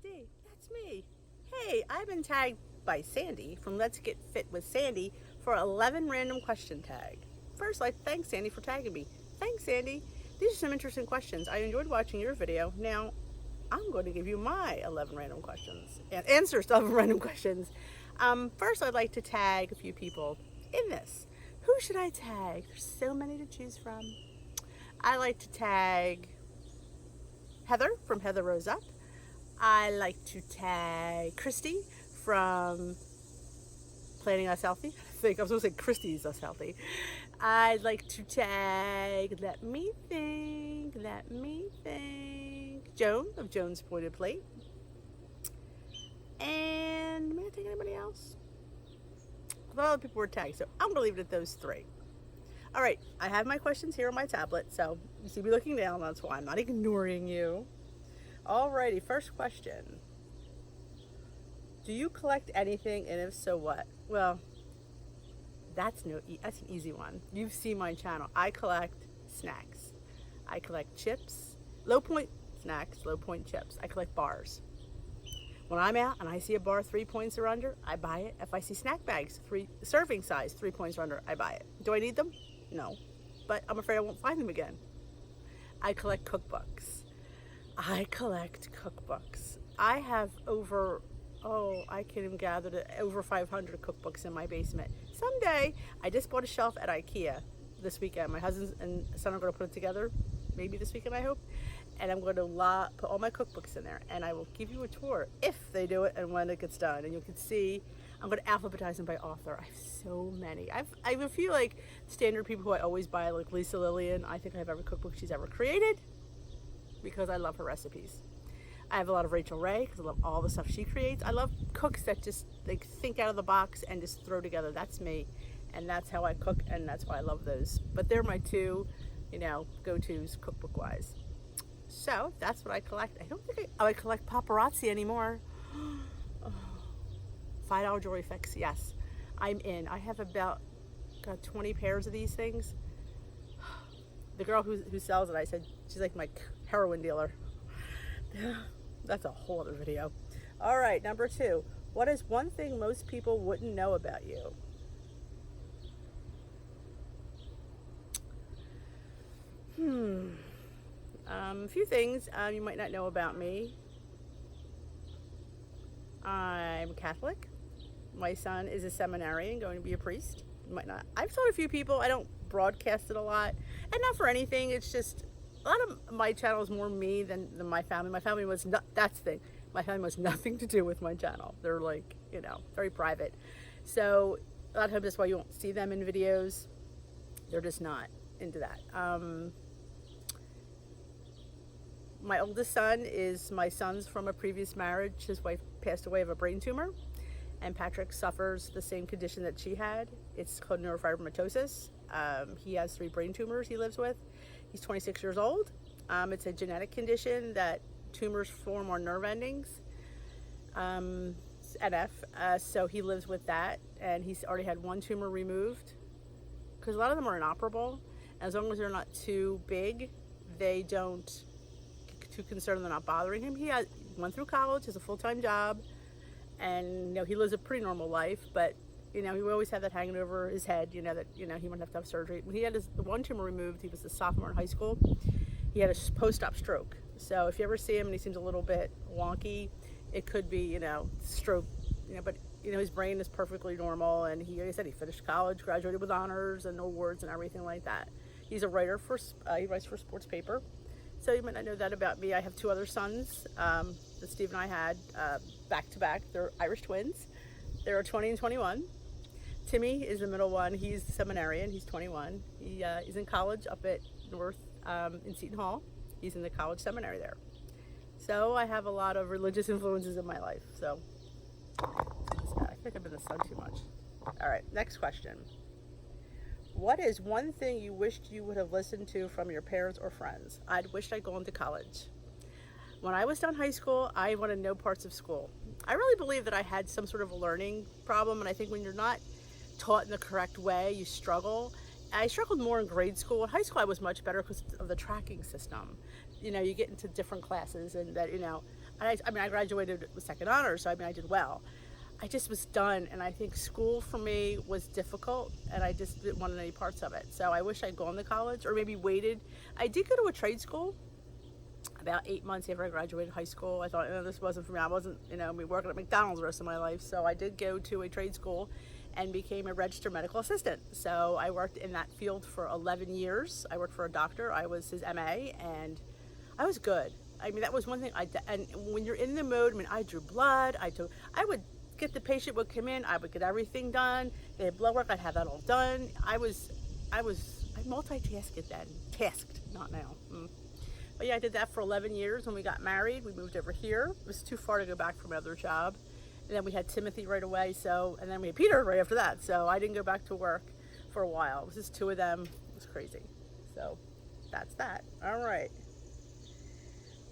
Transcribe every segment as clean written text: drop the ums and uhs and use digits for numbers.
D. That's me. Hey, I've been tagged by Sandy from Let's Get Fit with Sandy for 11 random question tag. First, I'd thank Sandy for tagging me. Thanks, Sandy. These are some interesting questions. I enjoyed watching your video. Now, I'm going to give you my 11 random questions and answers to 11 random questions. First, I'd like to tag a few people in this. Who should I tag? There's so many to choose from. I like to tag Heather from Heather Rose Up. I like to tag Kristi from Planning Us Healthy. I was going to say Kristi's Us Healthy. I'd like to tag, let me think, Joan of Joan's Pointed Plate. And am I going to take anybody else? A lot of people were tagged, so I'm going to leave it at those three. All right, I have my questions here on my tablet, so you see me looking down, that's why I'm not ignoring you. Alrighty, first question. Do you collect anything, and if so, what? Well, that's an easy one. You've seen my channel. I collect snacks. I collect chips, low point snacks, low point chips. I collect bars. When I'm out and I see a bar 3 points or under, I buy it. If I see snack bags, serving size, 3 points or under, I buy it. Do I need them? No, but I'm afraid I won't find them again. I collect cookbooks. I have over, I can't even gather it, over 500 cookbooks in my basement. Someday, I just bought a shelf at IKEA this weekend. My husband and son are going to put it together, maybe this weekend, I hope. And I'm going to put all my cookbooks in there, and I will give you a tour if they do it and when it gets done. And you can see, I'm going to alphabetize them by author. I have so many. I have a few like standard people who I always buy, like Lisa Lillian. I think I have every cookbook she's ever created, because I love her recipes. I have a lot of Rachel Ray because I love all the stuff she creates. I love cooks that just like think out of the box and just throw together. That's me, and that's how I cook, and that's why I love those. But they're my two, go-tos cookbook-wise. So that's what I collect. I don't think I collect paparazzi anymore. $5 jewelry fix, yes. I'm in. I have about 20 pairs of these things. The girl who sells it, I said, she's like my heroin dealer. That's a whole other video. All right, number 2. What is one thing most people wouldn't know about you? A few things you might not know about me. I'm Catholic. My son is a seminarian, going to be a priest. You might not. I've told a few people. I don't broadcast it a lot, and not for anything. It's just a lot of my channel is more me than my family. My family was not. That's the thing. My family was nothing to do with my channel. They're like, very private. So a lot of times that's why you won't see them in videos. They're just not into that. My oldest son is my son's from a previous marriage. His wife passed away of a brain tumor, and Patrick suffers the same condition that she had. It's called neurofibromatosis. He has 3 brain tumors he lives with. He's 26 years old. It's a genetic condition that tumors form on nerve endings, NF. So he lives with that, and he's already had 1 tumor removed, because a lot of them are inoperable. As long as they're not too big, they don't too concerned they're not bothering him. He went through college, has a full-time job, and he lives a pretty normal life, but he always had that hanging over his head, that he wouldn't have to have surgery. When he had the 1 tumor removed, he was a sophomore in high school. He had a post-op stroke. So if you ever see him and he seems a little bit wonky, it could be stroke, but his brain is perfectly normal, and like I said, he finished college, graduated with honors and awards and everything like that. He's a writer he writes for a sports paper. So you might not know that about me. I have 2 other sons that Steve and I had back to back. They're Irish twins. They're 20 and 21. Timmy is the middle one. He's the seminarian. He's 21. He's in college up at North in Seton Hall. He's in the college seminary there. So I have a lot of religious influences in my life. So I think I've been the sun too much. All right, next question. What is one thing you wished you would have listened to from your parents or friends? I'd wished I'd gone to college. When I was done high school, I wanted no parts of school. I really believe that I had some sort of a learning problem, and I think when you're not taught in the correct way, you struggle. I struggled more in grade school. In high school, I was much better because of the tracking system. You get into different classes, and that, I mean, I graduated with second honors, so I mean, I did well. I just was done, and I think school for me was difficult, and I just didn't want any parts of it. So I wish I'd gone to college, or maybe waited. I did go to a trade school about 8 months after I graduated high school. I thought, this wasn't for me. I wasn't, working at McDonald's the rest of my life. So I did go to a trade school and became a registered medical assistant. So I worked in that field for 11 years. I worked for a doctor. I was his MA, and I was good. I mean, that was one thing and when you're in the mode, I mean, I drew blood. I would get the patient would come in. I would get everything done. They had blood work. I'd have that all done. I multitasked then. Tasked, not now. But yeah, I did that for 11 years. When we got married, we moved over here. It was too far to go back from my other job. And then we had Timothy right away. And then we had Peter right after that. So I didn't go back to work for a while. It was just two of them. It was crazy. So that's that. All right.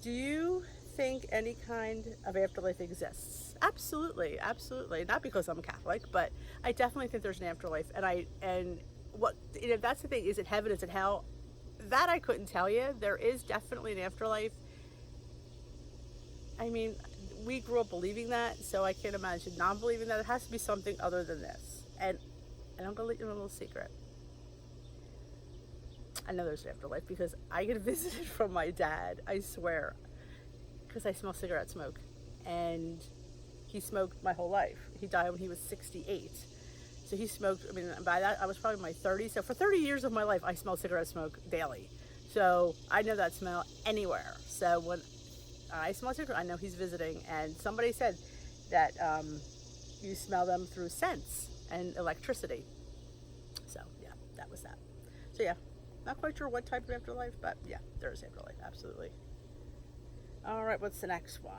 Do you think any kind of afterlife exists? Absolutely, absolutely. Not because I'm Catholic, but I definitely think there's an afterlife. And that's the thing. Is it heaven? Is it hell? That I couldn't tell you. There is definitely an afterlife. I mean, we grew up believing that, so I can't imagine not believing that. It has to be something other than this. And I'm going to let you know a little secret. I know there's an afterlife because I get visited from my dad, I swear, because I smell cigarette smoke. And he smoked my whole life. He died when he was 68. So he smoked, by that, I was probably in my 30s. So for 30 years of my life, I smelled cigarette smoke daily. So I know that smell anywhere. So when I smell cigarette, I know he's visiting. And somebody said that you smell them through scents and electricity. So yeah, that was that. So yeah, not quite sure what type of afterlife, but yeah, there is afterlife, absolutely. All right, what's the next one?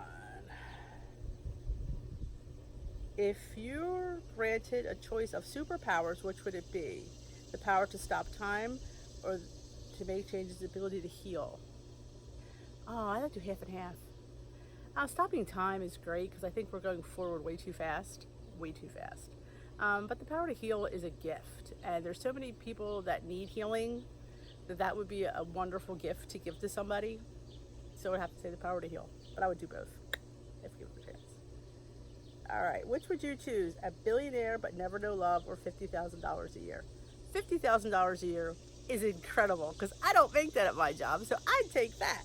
If you're granted a choice of superpowers, which would it be? The power to stop time or to make changes, the ability to heal? Oh, I like to do half and half. Stopping time is great because I think we're going forward way too fast. But the power to heal is a gift. And there's so many people that need healing that would be a wonderful gift to give to somebody. So I would have to say the power to heal. But I would do both if given a chance. All right, which would you choose? A billionaire but never know love, or $50,000 a year? $50,000 a year is incredible because I don't make that at my job, so I'd take that.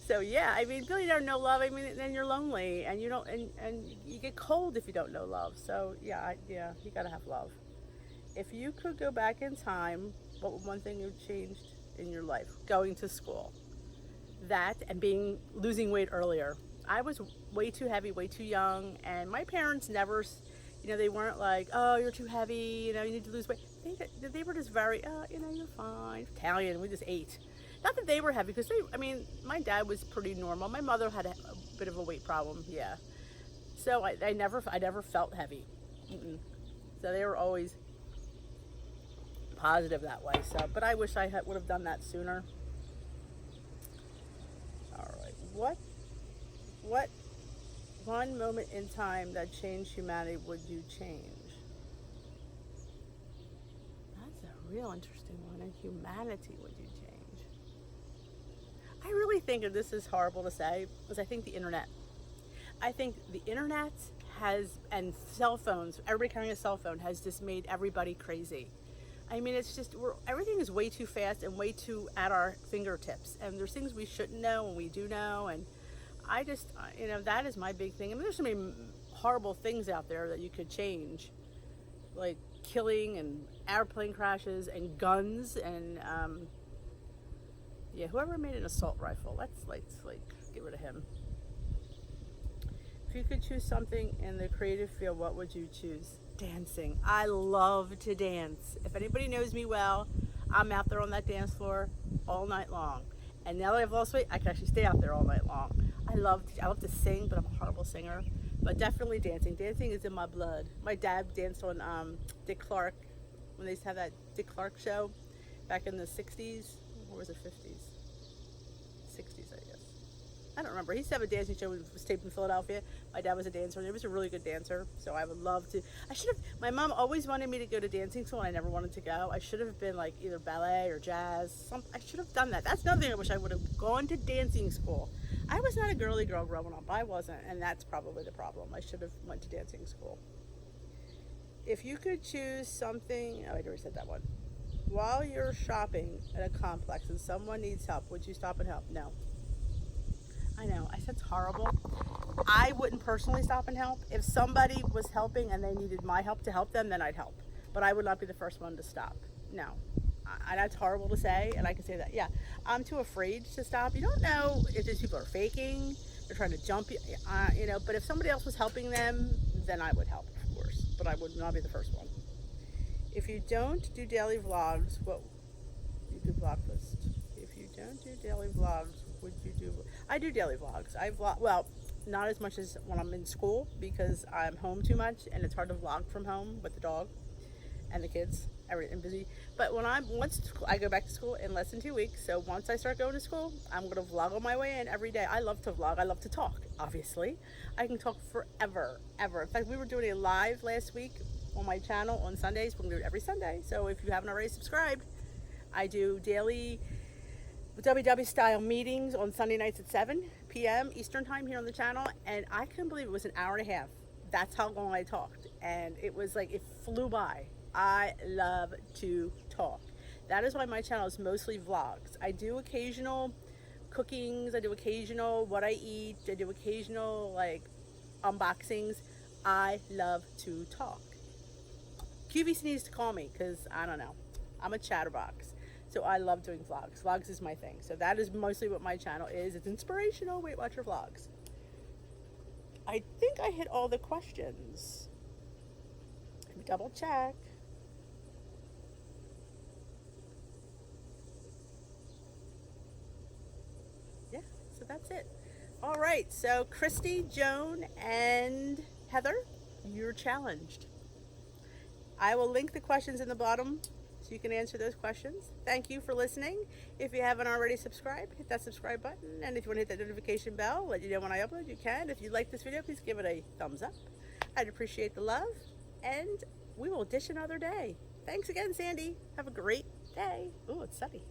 So yeah, billionaire, no love. Then you're lonely and you don't, and you get cold if you don't know love. So yeah, you gotta have love. If you could go back in time, what would one thing you've changed in your life? Going to school, that, and losing weight earlier. I was way too heavy, way too young, and my parents never, they weren't like, oh, you're too heavy, you need to lose weight. They were just very, you're fine. Italian, we just ate. Not that they were heavy, because my dad was pretty normal. My mother had a bit of a weight problem, yeah. So I never felt heavy. So they were always positive that way. So, but I wish I would have done that sooner. All right, what one moment in time that changed humanity would you change? That's a real interesting one. And humanity would you change? I really think, and this is horrible to say, because I think the internet and cell phones, everybody carrying a cell phone has just made everybody crazy. It's just, everything is way too fast and way too at our fingertips. And there's things we shouldn't know and we do know. And I just, that is my big thing. There's so many horrible things out there that you could change, like killing and airplane crashes and guns and, whoever made an assault rifle, let's get rid of him. If you could choose something in the creative field, what would you choose? Dancing. I love to dance. If anybody knows me well, I'm out there on that dance floor all night long. And now that I've lost weight, I can actually stay out there all night long. I love to sing, but I'm a horrible singer. But definitely dancing. Dancing is in my blood. My dad danced on Dick Clark, when they used to have that Dick Clark show back in the 60s. Or was it 50s? 60s, I guess. I don't remember. He used to have a dancing show. It was taped in Philadelphia. My dad was a dancer, and he was a really good dancer. So I would love to. I should have. My mom always wanted me to go to dancing school, and I never wanted to go. I should have been like either ballet or jazz. I should have done that. That's another thing I wish I would have gone to dancing school. I was not a girly girl growing up. I wasn't, and that's probably the problem. I should have went to dancing school. If you could choose something, oh, I already said that one. While you're shopping at a complex and someone needs help, would you stop and help? No. I know, I said it's horrible. I wouldn't personally stop and help. If somebody was helping and they needed my help to help them, then I'd help. But I would not be the first one to stop. No. That's horrible to say, and I can say that. Yeah, I'm too afraid to stop. You don't know if these people are faking, they're trying to jump you, but if somebody else was helping them, then I would help, of course. But I would not be the first one. If you don't do daily vlogs, what you do vlog list? If you don't do daily vlogs, would you do? I do daily vlogs. I vlog, well, not as much as when I'm in school because I'm home too much and it's hard to vlog from home with the dog and the kids. Everything busy. But once I go back to school in less than 2 weeks, so once I start going to school, I'm going to vlog on my way in every day. I love to vlog. I love to talk, obviously. I can talk forever, ever. In fact, we were doing a live last week on my channel on Sundays. We're going to do it every Sunday. So if you haven't already subscribed, I do daily WW style meetings on Sunday nights at 7 p.m. Eastern time here on the channel. And I couldn't believe it was an hour and a half. That's how long I talked. And it was like, it flew by. I love to talk. That is why my channel is mostly vlogs. I do occasional cookings. I do occasional what I eat. I do occasional like unboxings. I love to talk. QVC needs to call me because I don't know. I'm a chatterbox. So I love doing vlogs. Vlogs is my thing. So that is mostly what my channel is. It's inspirational Weight Watcher vlogs. I think I hit all the questions. Let me double check. Yeah, so that's it. All right, so Kristi, Joan, and Heather, you're challenged. I will link the questions in the bottom so you can answer those questions. Thank you for listening. If you haven't already subscribed, hit that subscribe button. And if you want to hit that notification bell, let you know when I upload, you can. If you like this video, please give it a thumbs up. I'd appreciate the love. And we will dish another day. Thanks again, Sandy. Have a great day. Oh, it's sunny.